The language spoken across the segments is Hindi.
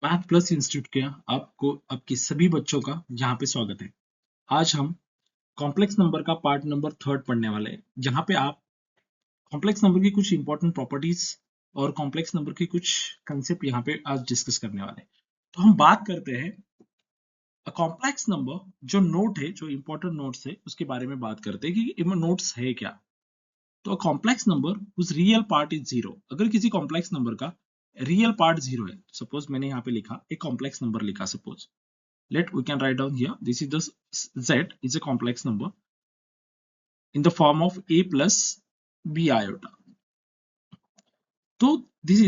मैथ प्लस इंस्टीट्यूट के आपको आपके सभी बच्चों का यहाँ पे स्वागत है। आज हम कॉम्प्लेक्स नंबर का पार्ट नंबर 3 पढ़ने वाले हैं, जहाँ पे आप कॉम्प्लेक्स नंबर की कुछ इंपॉर्टेंट प्रॉपर्टीज और कॉम्प्लेक्स नंबर की कुछ कंसेप्ट यहाँ पे आज डिस्कस करने वाले हैं। तो हम बात करते हैं कॉम्प्लेक्स नंबर, जो नोट है, जो इंपॉर्टेंट नोट्स है, उसके बारे में बात करते हैं कि इनमें नोट्स है क्या। तो कॉम्प्लेक्स नंबर उस रियल पार्ट इज जीरो। अगर किसी कॉम्प्लेक्स नंबर का रियल पार्ट जीरो है, सपोज मैंने यहाँ पे लिखा एक कॉम्प्लेक्स नंबर लिखा, suppose we can write down here, this is the z is a complex number in the form of a plus b iota. So this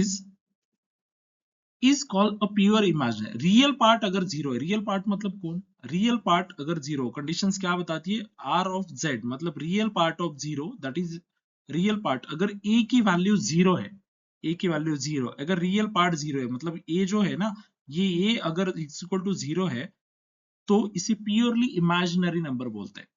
is called a pure imaginary real part. अगर जीरो है, रियल पार्ट मतलब कौन, रियल पार्ट अगर जीरो, कंडीशंस क्या बताती है, r of z मतलब real part of zero, that is real part अगर a की वैल्यू जीरो है, a की वैल्यू जीरो, अगर रियल पार्ट जीरो है मतलब a जो है ना, ये a अगर इक्वल टू जीरो है तो इसे प्योरली इमेजिनरी नंबर बोलते हैं।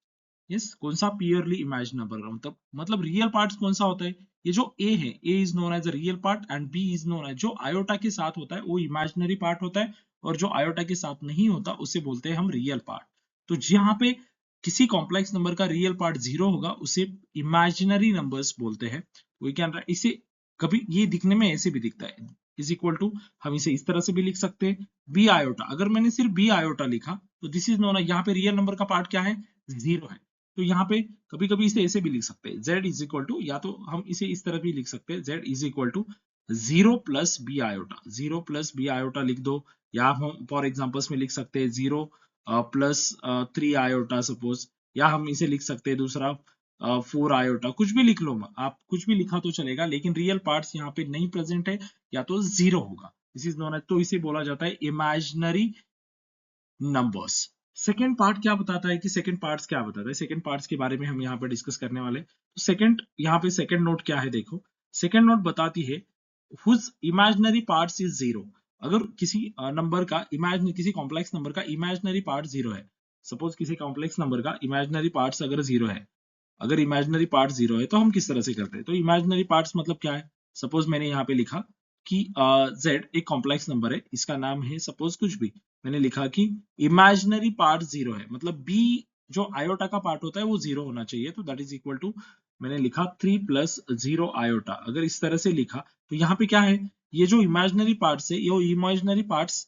यस, कौन सा प्योरली इमेजिनेबल, मतलब रियल पार्ट कौन सा होता है, ये जो ए है, A is known as a real part and B is known as, जो आयोटा के साथ होता है वो इमेजिनरी पार्ट होता है, और जो आयोटा के साथ नहीं होता उसे बोलते हैं हम रियल पार्ट। तो जहां पे किसी कॉम्प्लेक्स नंबर का रियल पार्ट जीरो होगा उसे इमेजिनरी नंबर्स बोलते हैं। वी कैन इसे कभी ये दिखने में ऐसे भी दिखता है, इज इक्वल टू, हम इसे इस तरह से भी लिख सकते हैं बी आयोटा। अगर मैंने सिर्फ बी आयोटा लिखा तो दिस इज नोन, यहाँ पे रियल नंबर का पार्ट क्या है, जीरो है। तो यहाँ पे कभी कभी इसे ऐसे भी लिख सकते हैं, z इज इक्वल टू, या तो हम इसे इस तरह भी लिख सकते हैं, z is equal to zero plus B iota, zero plus B iota लिख दो, या हम फॉर एग्जाम्पल्स में लिख सकते हैं जीरो प्लस 3 आयोटा सपोज, या हम इसे लिख सकते हैं दूसरा 4 आयोटा, कुछ भी लिख लो, आप कुछ भी लिखा तो चलेगा, लेकिन रियल पार्ट्स यहाँ पे नहीं प्रेजेंट है, या तो जीरो होगा, दिस इज नोन एज, तो इसे बोला जाता है इमेजिनरी नंबर्स। सेकेंड पार्ट क्या बताता है कि सेकेंड पार्ट्स क्या बताता है, सेकेंड पार्ट्स के बारे में हम यहाँ पे डिस्कस करने वाले हैं। तो सेकेंड, यहाँ पे सेकेंड नोट क्या है, देखो सेकेंड नोट बताती है whose imaginary parts is zero. अगर किसी नंबर का इमेजिनरी, किसी कॉम्प्लेक्स नंबर का इमेजिनरी पार्ट जीरो है, सपोज किसी कॉम्प्लेक्स नंबर का इमेजिनरी पार्ट्स अगर जीरो है, अगर इमेजिनरी पार्ट जीरो है तो हम किस तरह से करते हैं, तो इमेजिनरी पार्ट्स मतलब क्या है, सपोज मैंने यहाँ पे लिखा कि z एक कॉम्प्लेक्स नंबर है, इसका नाम है सपोज कुछ भी, मैंने लिखा कि इमेजिनरी पार्ट जीरो है, मतलब b जो आयोटा का पार्ट होता है वो जीरो होना चाहिए, तो दैट इज इक्वल टू, मैंने लिखा 3 प्लस जीरो आयोटा। अगर इस तरह से लिखा तो यहाँ पे क्या है, ये जो इमेजिनरी पार्ट्स है, ये इमेजिनरी पार्ट्स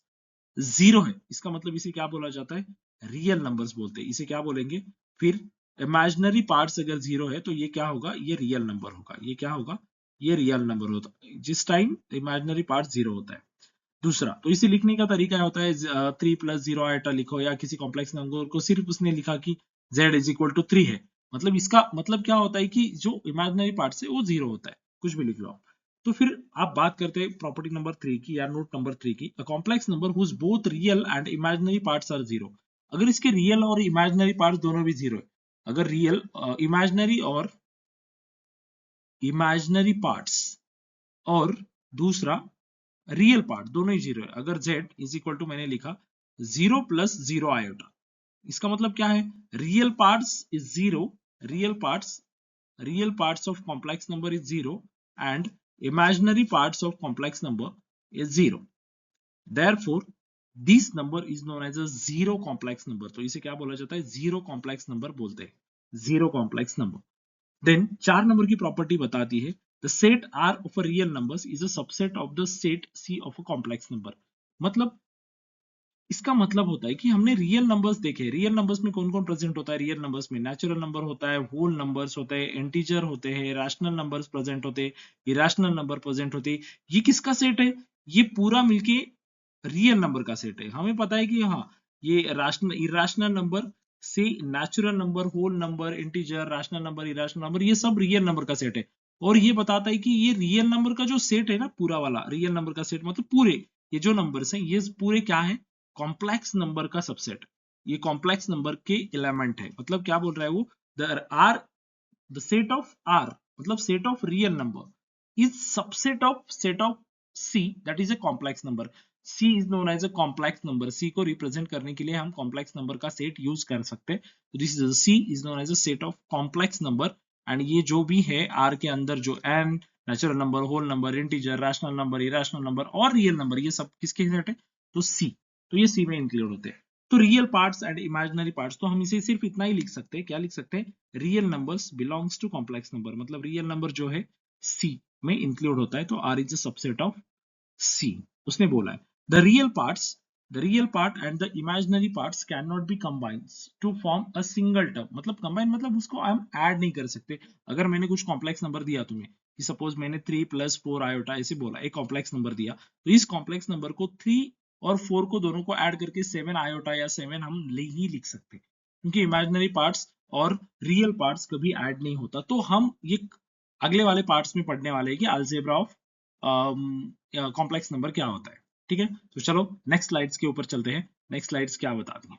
जीरो है, इसका मतलब इसे क्या बोला जाता है, रियल नंबर्स बोलते हैं, इसे क्या बोलेंगे फिर, इमेजिनरी पार्ट्स अगर जीरो है तो ये क्या होगा, ये रियल नंबर होगा, ये क्या होगा, ये रियल नंबर होता है जिस टाइम इमेजिनरी पार्ट जीरो होता है। दूसरा, तो इसे लिखने का तरीका होता है 3 प्लस जीरो आइटा लिखो, या किसी कॉम्प्लेक्स नंबर को सिर्फ उसने लिखा कि z इज इक्वल टू 3 है, मतलब इसका मतलब क्या होता है कि जो इमेजिनरी पार्ट है वो जीरो होता है, कुछ भी लिख लो आप। तो फिर आप बात करते हैं प्रॉपर्टी नंबर 3 की, या नोट नंबर 3 की, a complex number whose both real and imaginary parts are zero. अगर इसके रियल और इमेजिनरी पार्ट्स दोनों भी जीरो है, अगर रियल इमेजिनरी और इमेजिनरी पार्ट्स और दूसरा रियल पार्ट दोनों ही जीरो है, अगर z इज इक्वल टू, मैंने लिखा जीरो प्लस जीरो आयोटा, इसका मतलब क्या है, real parts is zero, real parts, real parts of complex number is zero and imaginary parts of complex number is zero, therefore this number is known as a zero complex number। तो इसे क्या बोला जाता है, जीरो कॉम्प्लेक्स नंबर बोलते हैं, zero complex number. Then 4 number की प्रॉपर्टी बताती है the set R of a real numbers is a subset of the set C of a complex number. मतलब इसका मतलब होता है कि हमने रियल नंबर्स देखे, रियल नंबर्स में कौन कौन प्रेजेंट होता है, रियल नंबर्स में नेचुरल नंबर होता है, होल नंबर्स होते हैं, इंटीजर होते हैं, रैशनल नंबर्स प्रेजेंट होते हैं, इरेशनल नंबर प्रेजेंट होते हैं। ये किसका सेट है, ये पूरा मिलके रियल नंबर का सेट है। हमें पता है कि हाँ, ये रैशनल इरेशनल नंबर से natural number, whole number, integer, rational number, irrational number, ये सब रियल नंबर का सेट है। और ये बताता है कि ये रियल नंबर का जो सेट है ना, पूरा वाला रियल नंबर का सेट, मतलब पूरे ये जो नंबर्स हैं ये पूरे क्या है, कॉम्प्लेक्स नंबर का सबसेट। ये कॉम्प्लेक्स नंबर के एलिमेंट है, मतलब क्या बोल रहा है वो, the R, the set of R मतलब set of real number is subset of set of C, that is a complex number. C is known as a complex number, C को रिप्रेजेंट करने के लिए हम कॉम्प्लेक्स नंबर का सेट यूज कर सकते हैं। This is C is known as A set of complex number, and ये जो भी है आर के अंदर जो N, natural number, whole number, integer, rational number, irrational number और रियल नंबर, ये सब किसके सेट है, तो सी, तो ये सी में इंक्लूड होते हैं। तो real parts and imaginary parts, तो हम इसे सिर्फ इतना ही लिख सकते हैं, क्या लिख सकते हैं, real numbers belongs to complex number, मतलब रियल नंबर जो है सी में इंक्लूड होता है, तो R is a subset of C. उसने बोला है the real part and the imaginary parts cannot be combined to form a single term, मतलब combine मतलब उसको हम ऐड नहीं कर सकते। अगर मैंने कुछ कॉम्प्लेक्स नंबर दिया तुम्हें कि सपोज मैंने 3 + 4 आयोटा ऐसे बोला, एक कॉम्प्लेक्स नंबर दिया, तो इस कॉम्प्लेक्स नंबर को 3 और 4 को दोनों को ऐड करके 7 आयोटा या 7 हम नहीं लिख सकते, क्योंकि इमेजिनरी पार्ट्स और रियल पार्ट्स कभी ऐड नहीं होता। तो हम ये अगले वाले पार्ट्स में पढ़ने वाले हैं कि अलजेब्रा ऑफ कॉम्प्लेक्स नंबर क्या होता है। ठीक है, तो चलो नेक्स्ट स्लाइड्स के ऊपर चलते हैं, नेक्स्ट स्लाइड्स क्या बताती हैं।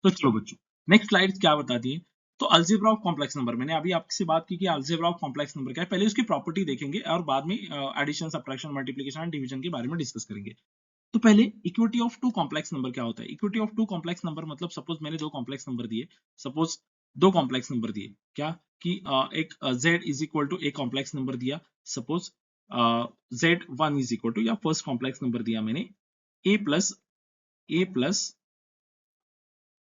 तो चलो बच्चों, नेक्स्ट स्लाइड्स क्या बताती है, तो अलजेब्रा ऑफ कॉम्प्लेक्स नंबर, मैंने अभी आपसे बात की कि अलजेब्रा ऑफ कॉम्प्लेक्स नंबर क्या है, पहले उसकी प्रॉपर्टी देखेंगे और बाद में addition, subtraction, multiplication and division के बारे में डिस्कस करेंगे। तो पहले equity of two complex number क्या होता है। Equity of two complex number मतलब सपोज मैंने दो कॉम्प्लेक्स नंबर दिए, सपोज दो कॉम्प्लेक्स नंबर दिए, क्या कि एक z इज इक्वल टू एक कॉम्प्लेक्स नंबर दिया, suppose z1 is equal to, या फर्स्ट कॉम्प्लेक्स नंबर दिया मैंने a plus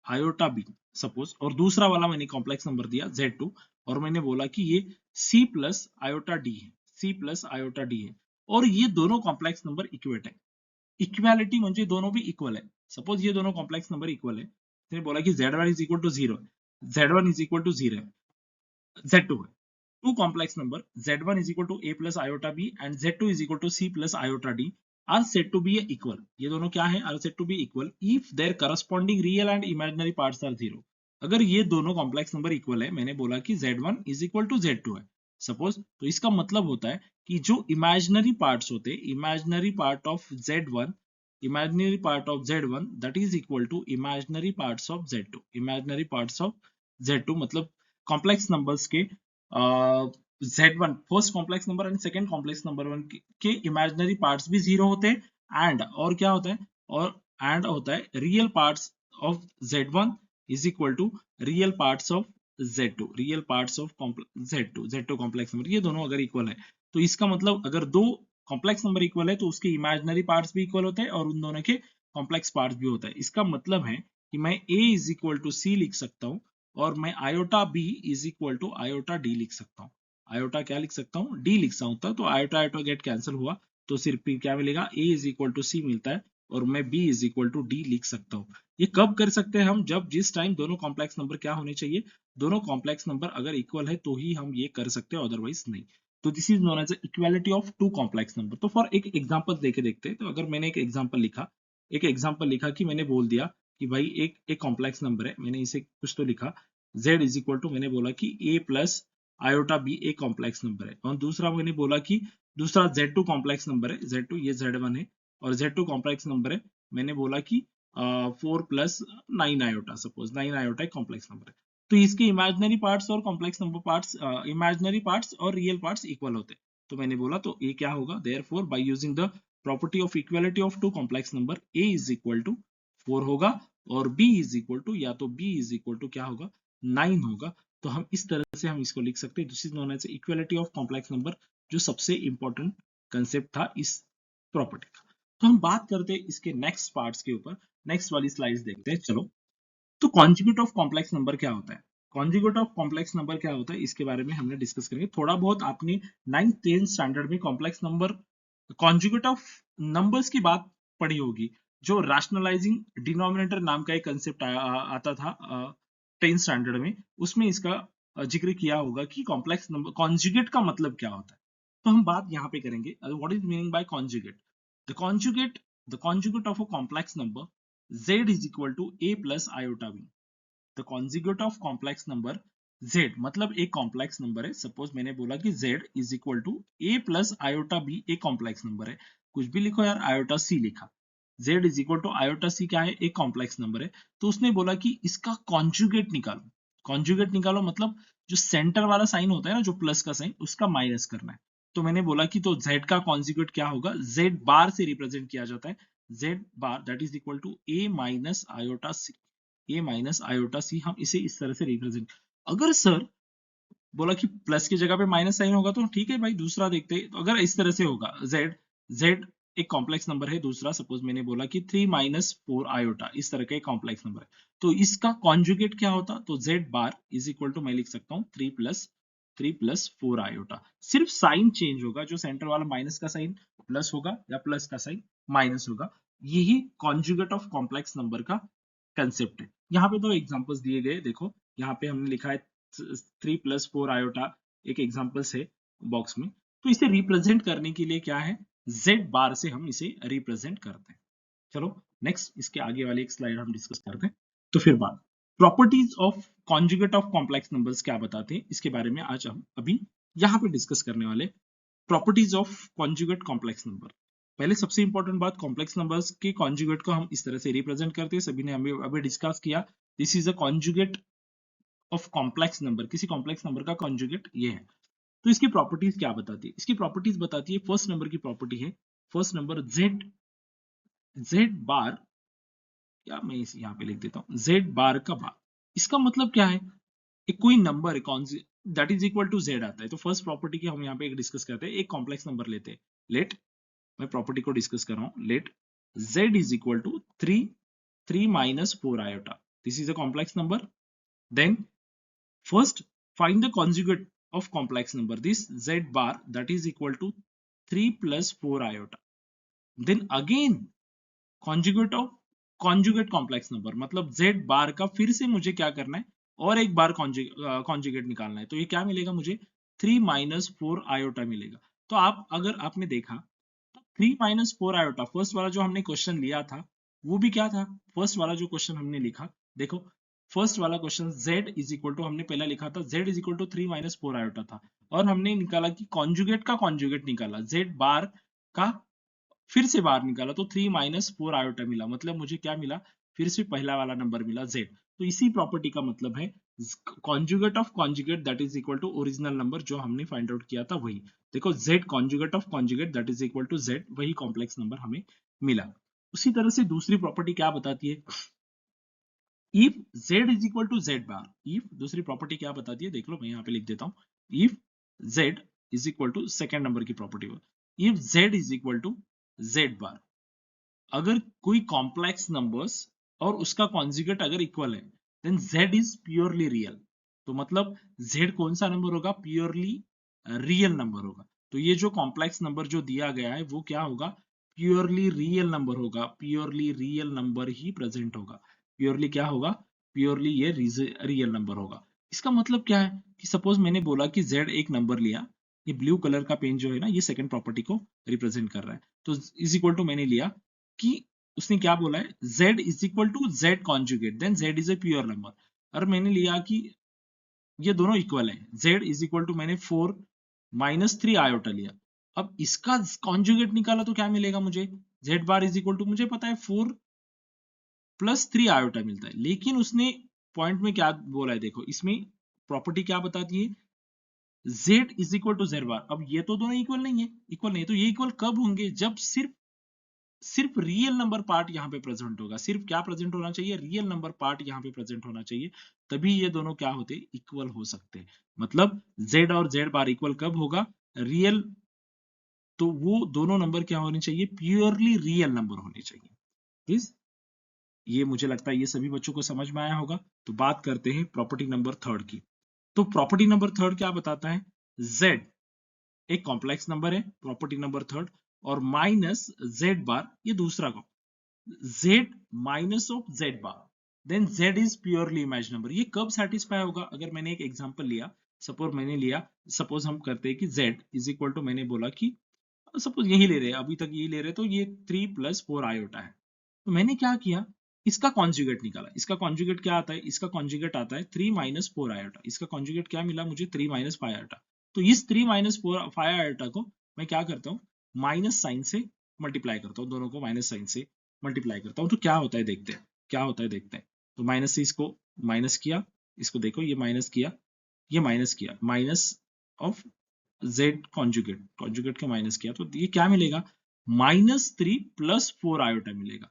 iota B suppose, और दूसरा वाला मैंने कॉम्प्लेक्स नंबर दिया z2, और मैंने बोला कि ये c प्लस आयोटा डी है, c प्लस आयोटा डी है, और ये दोनों कॉम्प्लेक्स नंबर इक्वेट है। इक्वालिटी म्हणजे दोनों भी इक्वल है। सपोज ये दोनों कॉम्प्लेक्स नंबर इक्वल है, इसने बोला कि z1 is equal to 0, z1 is equal to 0 है, z2 है। Two complex number z1 is equal to a plus iota b and z2 is equal to c plus iota d are said to be equal, ये दोनों क्या है, are said to be equal if their corresponding real and imaginary parts are zero। अगर ये दोनों कॉम्प्लेक्स नंबर इक्वल है, मैंने बोला कि z1 is equal to z2 है सपोज, तो इसका मतलब होता है कि जो इमेजिनरी पार्ट्स होते हैं, imaginary part of z1, imaginary part of z1 that is equal to imaginary parts of z2, imaginary parts of z2 मतलब कॉम्प्लेक्स नंबर्स के z1 first complex number and second complex number one के इमेजिनरी पार्ट्स भी जीरो होते हैं, एंड और क्या होता है, और एंड होता है real parts of z1 is equal to real parts of z2, real parts of z2 complex number, ये दोनों अगर इक्वल है, तो इसका मतलब अगर दो कॉम्प्लेक्स नंबर इक्वल है तो उसके इमेजिनरी पार्ट्स भी इक्वल होते हैं और उन दोनों के कॉम्प्लेक्स पार्ट्स भी होता है। इसका मतलब है कि मैं a is equal to C लिख सकता हूँ, और मैं iota b is equal to iota d लिख सकता हूँ। आयोटा क्या लिख सकता हूँ, d लिख सकता हूँ, तो आयोटा आयोटा गेट कैंसिल हुआ, तो सिर्फ फिर क्या मिलेगा, a is equal to C मिलता है, और मैं b is equal to d लिख सकता हूँ। ये कब कर सकते हैं हम, जब जिस टाइम दोनों कॉम्प्लेक्स नंबर क्या होने चाहिए, दोनों कॉम्प्लेक्स नंबर अगर इक्वल है तो ही हम ये कर सकते हैं, अदरवाइज नहीं। तो this is known as equality of two complex number. तो फॉर एक एग्जांपल देके देखते हैं, तो अगर मैंने एक एग्जांपल लिखा कि मैंने बोल दिया कि भाई एक कॉम्प्लेक्स नंबर है, मैंने इसे कुछ तो लिखा z इज इक्वल टू, मैंने बोला कि a प्लस आयोटा b एक कॉम्प्लेक्स नंबर है, और दूसरा मैंने बोला कि दूसरा z2 कॉम्प्लेक्स नंबर है, z2 ये z1 है, और z2 कॉम्प्लेक्स नंबर है, मैंने बोला कि 4 प्लस 9 आयोटा, सपोज 9 आयोटा एक कॉम्प्लेक्स नंबर है। तो इसके इमेजिनरी पार्ट्स और complex number parts, imaginary parts और रियल पार्ट्स इक्वल होते हैं, तो मैंने बोला तो a क्या होगा, therefore by using the property of equality of two complex number a is equal to 4 होगा, और b इज इक्वल टू, या तो b इज इक्वल टू क्या होगा, 9 होगा। तो हम इस तरह से हम इसको लिख सकते हैं, this is known as equality of complex number, जो सबसे इंपॉर्टेंट कंसेप्ट था इस प्रॉपर्टी का। तो हम बात करते हैं इसके नेक्स्ट पार्ट्स के ऊपर, नेक्स्ट वाली स्लाइड्स देखते हैं चलो। तो कॉन्जुगेट ऑफ कॉम्प्लेक्स नंबर क्या होता है, कॉन्जुगेट ऑफ कॉम्प्लेक्स नंबर क्या होता है, इसके बारे में हमने डिस्कस करेंगे। थोड़ा बहुत आपने 9th 10th स्टैंडर्ड में complex number, conjugate of numbers की बात पढ़ी होगी, जो रैशनलाइजिंग डिनोमिनेटर नाम का एक कंसेप्ट आता था 10th स्टैंडर्ड में, उसमें इसका जिक्र किया होगा कि कॉम्प्लेक्स नंबर कॉन्जुगेट का मतलब क्या होता है। तो हम बात यहाँ पे करेंगे, what is meaning bye conjugate. The conjugate the conjugate of a complex number z is equal to a plus iota b। the conjugate of complex number z मतलब एक कॉम्प्लेक्स नंबर है, सपोज मैंने बोला कि z is equal to a plus iota b एक कॉम्प्लेक्स नंबर है, कुछ भी लिखो यार, iota c लिखा, z is equal to iota c क्या है, एक कॉम्प्लेक्स नंबर है। तो उसने बोला कि इसका कॉन्जुगेट निकालो, कॉन्जुगेट निकालो मतलब जो सेंटर वाला साइन होता है ना, जो प्लस का साइन, उसका माइनस करना है। तो मैंने बोला कि तो z का कॉन्जुगेट क्या होगा, z बार से रिप्रेजेंट किया जाता है, z bar that is equal to a minus iota c, a minus iota C, हम इसे इस तरह से रिप्रेजेंट। अगर सर बोला कि प्लस की जगह पे माइनस साइन होगा तो ठीक है भाई, दूसरा देखते हैं। तो अगर इस तरह से होगा z एक कॉम्प्लेक्स नंबर है, दूसरा सपोज मैंने बोला कि 3 माइनस 4 आयोटा, इस तरह का एक कॉम्प्लेक्स नंबर है, तो इसका कॉन्जुगेट क्या होता, तो z bar is equal to मैं लिख सकता हूँ 3 प्लस 4 आयोटा। सिर्फ साइन चेंज होगा, जो सेंटर वाला माइनस का साइन प्लस होगा या प्लस का साइन माइनस होगा। यही कॉन्जुगेट ऑफ कॉम्प्लेक्स नंबर का कंसेप्ट है। यहाँ पे दो एग्जांपल्स दिए गए, देखो यहाँ पे हमने लिखा है 3 प्लस 4 आयोटा, एक एग्जांपल्स है बॉक्स में। तो इसे रिप्रेजेंट करने के लिए क्या है, z बार से हम इसे रिप्रेजेंट करते हैं। चलो नेक्स्ट, इसके आगे वाली एक स्लाइड हम डिस्कस करते हैं। तो फिर बात properties of conjugate of complex numbers क्या बताते हैं, इसके बारे में आज हम अभी यहाँ पे डिस्कस करने वाले। Properties of conjugate complex number. पहले सबसे इंपॉर्टेंट बात, कॉम्प्लेक्स नंबर्स के कॉन्जुगेट को हम इस तरह से रिप्रेजेंट करते हैं, सभी ने हमें अभी डिस्कस किया। This is a conjugate of complex number, किसी कॉम्प्लेक्स नंबर का कॉन्जुगेट ये है। तो इसकी प्रॉपर्टीज क्या बताती है, इसकी प्रॉपर्टीज बताती है, फर्स्ट नंबर की प्रॉपर्टी है, फर्स्ट नंबर z बार, या मैं इस यहाँ पे लिख देता हूँ z बार का बार। इसका मतलब क्या है, एक कोई नंबर है कौन सी that is equal to z आता है। तो फर्स्ट प्रॉपर्टी की हम यहाँ पे एक डिस्कस करते हैं, एक कॉम्प्लेक्स नंबर लेते हैं, लेट, मैं प्रॉपर्टी को डिस्कस कर रहा हूँ, let z is equal to 3 minus 4 iota, this is a complex number. Then first find the conjugate of complex number, this z bar that is equal to 3 plus 4 iota। then again conjugate of conjugate complex number, मतलब z बार का फिर से मुझे क्या करना है, और एक बार कॉन्जुगेट निकालना है। तो ये क्या मिलेगा मुझे, 3 माइनस 4 आयोटा मिलेगा। तो आप अगर आपने देखा, 3 माइनस 4 आयोटा, फर्स्ट वाला जो हमने क्वेश्चन लिया था वो भी क्या था, फर्स्ट वाला जो क्वेश्चन हमने लिखा, देखो फर्स्ट वाला question z is equal to, हमने पहला लिखा था z is equal to 3 minus 4 iota था, और हमने निकाला कि कॉन्जुगेट का कॉन्जुगेट निकाला, z बार का फिर से बाहर निकाला, तो 3 माइनस 4 आयोटा मिला, मतलब मुझे क्या मिला, फिर से पहला वाला नंबर मिला z। तो इसी प्रॉपर्टी का मतलब है conjugate of conjugate that is equal to original number, जो हमने फाइंड आउट किया था वही। देखो z conjugate of conjugate that is equal to z, वही कॉम्प्लेक्स नंबर हमें मिला। उसी तरह से दूसरी प्रॉपर्टी क्या बताती है, if z is equal to z bar, if दूसरी प्रॉपर्टी क्या बताती है, देख लो मैं यहाँ पे लिख देता हूँ, if z is equal to second number की property, if z is equal to z bar, अगर कोई कॉम्प्लेक्स नंबर्स और उसका कॉन्जुगेट अगर इक्वल है, then z is purely real. तो मतलब z कौन सा नंबर होगा, प्योरली रियल नंबर होगा। तो ये जो कॉम्प्लेक्स नंबर जो दिया गया है वो क्या होगा, प्योरली रियल नंबर होगा, प्योरली रियल नंबर ही प्रेजेंट होगा, प्योरली क्या होगा, प्योरली ये रियल नंबर होगा। इसका मतलब क्या है कि सपोज मैंने बोला कि z एक नंबर लिया, ये ब्लू कलर का पेन जो है ना, ये सेकंड प्रॉपर्टी को रिप्रेजेंट कर रहा है। तो इज इक्वल टू मैंने लिया कि उसने क्या बोला है, z is equal to z conjugate, then z is a pure number. और मैंने लिया कि ये दोनों इक्वल है, z इज इक्वल टू मैंने 4 माइनस 3 आयोटा लिया। अब इसका कॉन्जुगेट निकाला तो क्या मिलेगा मुझे, z bar is equal to, मुझे पता है 4 प्लस 3 आयोटा मिलता है, लेकिन उसने पॉइंट में क्या बोला है, देखो इसमें प्रॉपर्टी क्या बताती है, z is equal to z bar. अब ये तो दोनों इक्वल नहीं है, इक्वल नहीं है, तो ये इक्वल कब होंगे, जब सिर्फ रियल नंबर पार्ट यहाँ पे प्रेजेंट होगा, सिर्फ क्या प्रेजेंट होना चाहिए, रियल नंबर पार्ट यहाँ पे प्रेजेंट होना चाहिए, तभी ये दोनों क्या होते, इक्वल हो सकते हैं। मतलब z और z बार इक्वल कब होगा, रियल, तो वो दोनों नंबर क्या होने चाहिए, प्योरली रियल नंबर होने चाहिए। प्लीज, ये मुझे लगता है ये सभी बच्चों को समझ में आया होगा। तो बात करते हैं प्रॉपर्टी नंबर थर्ड की। तो प्रॉपर्टी नंबर थर्ड क्या बताता है, z एक कॉम्प्लेक्स नंबर है, प्रॉपर्टी नंबर थर्ड, और माइनस z बार ये दूसरा का, z minus of z bar, then z is purely imaginary number. ये कब सेटिस्फाई होगा, अगर मैंने एक एग्जांपल लिया, सपोज हम करते हैं कि z इज इक्वल टू, मैंने बोला कि सपोज यही ले रहे हैं, अभी तक यही ले रहे हैं, तो ये 3 प्लस 4 आयोटा है। तो मैंने क्या किया, इसका कॉन्जुगेट निकाला, इसका कॉन्जुगेट क्या आता है, इसका कॉन्जुगेट आता है 3 माइनस 4 आयोटा, इसका कॉन्जुगेट क्या मिला मुझे, 3 माइनस 5 आयोटा। तो इस 3 माइनस 5 आयोटा को मैं क्या करता हूँ, माइनस साइन से मल्टीप्लाई करता हूँ, दोनों को माइनस साइन से मल्टीप्लाई करता हूँ। तो क्या होता है देखते हैं, क्या होता है देखते हैं। तो माइनस से इसको माइनस किया, इसको देखो ये माइनस किया, ये माइनस किया, minus of z conjugate, conjugate का माइनस किया, तो ये क्या मिलेगा, -3 प्लस 4 आयोटा मिलेगा,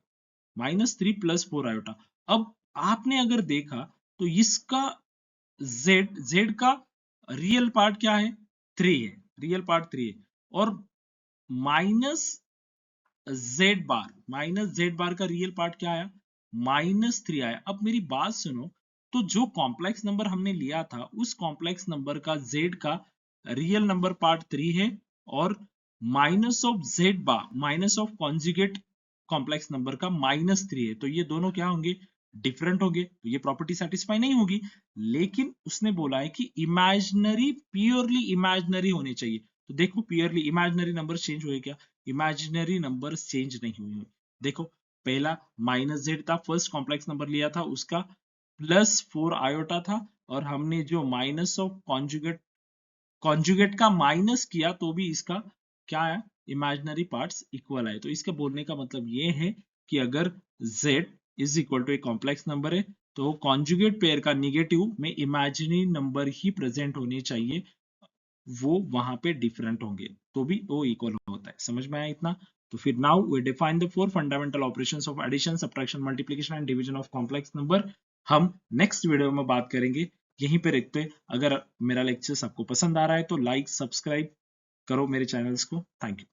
-3 प्लस 4 आयोटा। अब आपने अगर देखा तो इसका z का रियल पार्ट क्या है, 3 है, रियल पार्ट 3 है, और माइनस जेड बार, माइनस जेड बार का रियल पार्ट क्या आया, -3 आया। अब मेरी बात सुनो, तो जो कॉम्प्लेक्स नंबर हमने लिया था उस कॉम्प्लेक्स नंबर का जेड का रियल नंबर पार्ट 3 है, और minus of Z bar minus of conjugate complex number का -3 है, तो ये दोनों क्या होंगे, डिफरेंट होंगे, तो ये प्रॉपर्टी सेटिस्फाई नहीं होगी। लेकिन उसने बोला है कि इमेजिनरी, प्योरली इमेजिनरी होने चाहिए। तो देखो प्योरली इमेजिनरी नंबर चेंज हुए क्या, इमेजिनरी नंबर चेंज नहीं हुए। देखो पहला -z था, फर्स्ट कॉम्प्लेक्स नंबर लिया था उसका +4 आयोटा था, और हमने जो माइनस ऑफ कॉन्जुगेट कॉन्जुगेट का माइनस किया तो भी इसका क्या है, इमेजिनरी पार्ट्स इक्वल आए। तो इसके बोलने का मतलब ये है कि अगर z is equal to a complex number है तो कॉन्जुगेट पेयर का निगेटिव में इमेजिनरी नंबर ही प्रेजेंट होने चाहिए, वो वहां पे डिफरेंट होंगे तो भी वो इक्वल होता है। समझ में आया इतना? तो फिर now we define the 4 fundamental operations of addition, subtraction, multiplication and division of complex number. हम नेक्स्ट वीडियो में बात करेंगे। यहीं पे रखते हैं। अगर मेरा लेक्चर आपको पसंद आ रहा है तो लाइक सब्सक्राइब करो मेरे चैनल्स को। Thank you.